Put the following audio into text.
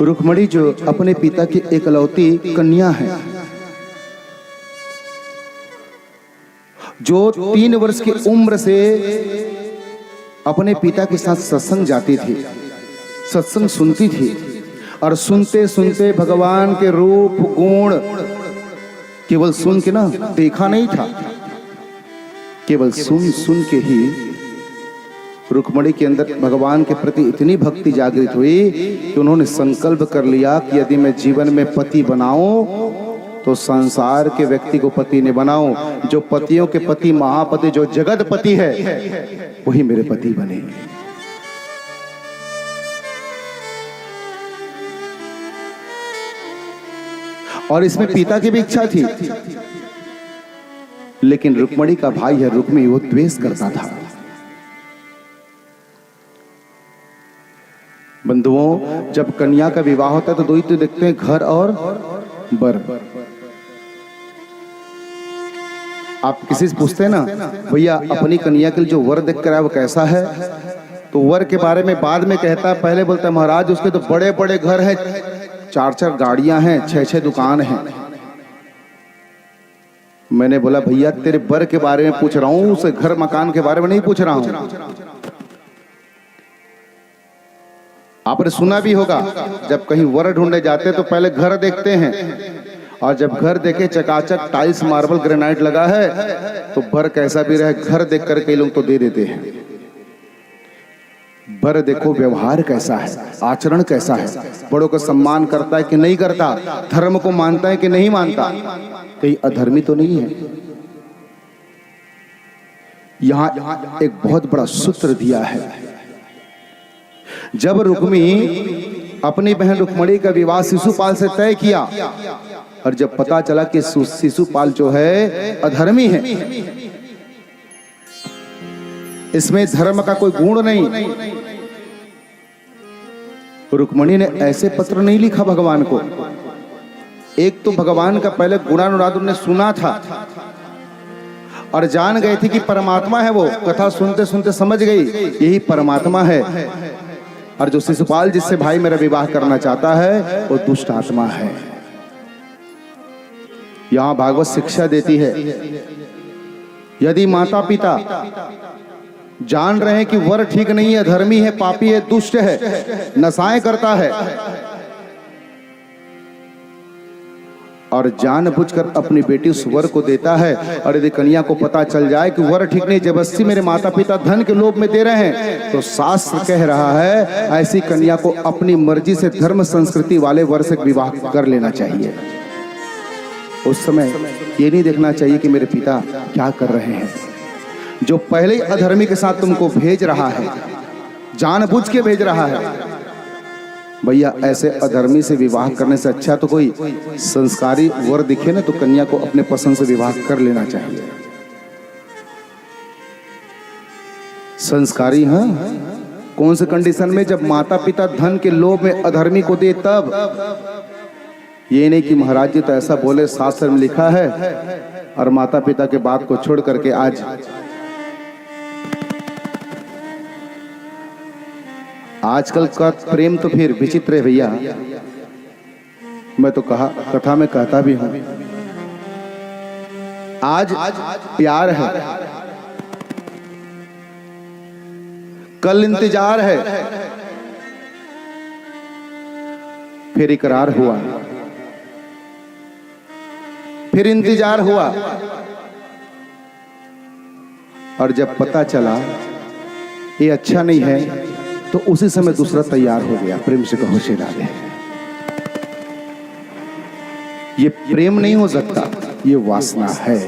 रुक्मिणी जो अपने पिता की एकलौती कन्या है, जो 3 वर्ष की उम्र से अपने पिता के साथ सत्संग जाती थी, सत्संग सुनती थी और सुनते सुनते भगवान के रूप गुण केवल सुन के ना, देखा नहीं था, केवल सुन सुन के ही रुक्मिणी के अंदर भगवान के प्रति इतनी भक्ति जागृत हुई कि उन्होंने संकल्प कर लिया कि यदि मैं जीवन में पति बनाऊं तो संसार के व्यक्ति को पति नहीं बनाऊं, जो पतियों के पति महापति, जो जगत पति है वही मेरे पति बने। और इसमें पिता की भी इच्छा थी, लेकिन रुक्मिणी का भाई है रुक्मी, वो द्वेष करता था। बंधुओं, जब कन्या का विवाह होता है तो दो ही तो देखते हैं, घर और वर। आप किसी से पूछते हैं ना, भैया अपनी कन्या के लिए जो वर देख कर आया वो कैसा है, तो वर के बारे में बाद में कहता है, पहले बोलता है महाराज उसके तो बड़े बड़े घर हैं, 4-4 गाड़ियां हैं, 6-6 दुकान हैं। मैंने बोला भैया तेरे वर के बारे में पूछ रहा हूं, उसे घर मकान के बारे में नहीं पूछ रहा हूं। आपने सुना भी होगा, जब कहीं वर ढूंढने जाते तो पहले घर देखते हैं, और जब घर देखे चकाचक टाइल्स मार्बल ग्रेनाइट लगा है तो वर कैसा भी रहे, घर देख कर कई लोग तो दे देते हैं। वर देखो व्यवहार कैसा है, आचरण कैसा है, बड़ों का सम्मान करता है कि नहीं करता, धर्म को मानता है कि नहीं मानता, कहीं अधर्मी तो नहीं है। यहां एक बहुत बड़ा सूत्र दिया है। जब रुक्मी अपनी बहन रुक्मिणी का विवाह शिशुपाल से तय किया, और जब पता चला कि शिशुपाल जो है अधर्मी है, इसमें धर्म का कोई गुण नहीं, रुक्मिणी ने ऐसे पत्र नहीं लिखा भगवान को। एक तो भगवान का पहले गुणानुवाद उन्होंने सुना था और जान गए थे कि परमात्मा है, वो कथा सुनते सुनते समझ गई यही परमात्मा है, और जो शिशुपाल जिससे भाई मेरा विवाह करना चाहता है वो दुष्ट आत्मा है। यहां भागवत शिक्षा देती है, यदि माता पिता जान रहे हैं कि वर ठीक नहीं है, धर्मी है, पापी है, दुष्ट है, नशाएं करता है, और जानबूझकर अपनी बेटी उस वर को देता है, और यदि कन्या को पता चल जाए कि वर ठीक नहीं, जबरदस्ती मेरे माता पिता धन के लोभ में दे रहे हैं, तो शास्त्र कह रहा है ऐसी कन्या को अपनी मर्जी से धर्म संस्कृति वाले वर से विवाह कर लेना चाहिए। उस समय ये नहीं देखना चाहिए कि मेरे पिता क्या कर रहे हैं, जो पहले ही अधर्मी के साथ तुमको भेज रहा है, जानबूझ के भेज रहा है। भैया ऐसे अधर्मी से विवाह करने से अच्छा तो कोई संस्कारी वर दिखे ना, तो कन्या को अपने पसंद से विवाह कर लेना चाहिए। संस्कारी, हाँ, कौन से कंडीशन में, जब माता पिता धन के लोभ में अधर्मी को दे तब। ये नहीं कि महाराज जी तो ऐसा बोले, शास्त्र में लिखा है, और माता पिता के बात को छोड़ करके आज आजकल का प्रेम तो फिर विचित्र है भैया। मैं तो कथा में कहता भी हूं, आज प्यार है, कल इंतजार है, फिर इकरार हुआ, फिर इंतजार हुआ, और जब पता चला ये अच्छा नहीं है तो उसी समय दूसरा तैयार हो गया। प्रेम से कहो श्री राधे। ये प्रेम नहीं हो सकता, ये वासना है।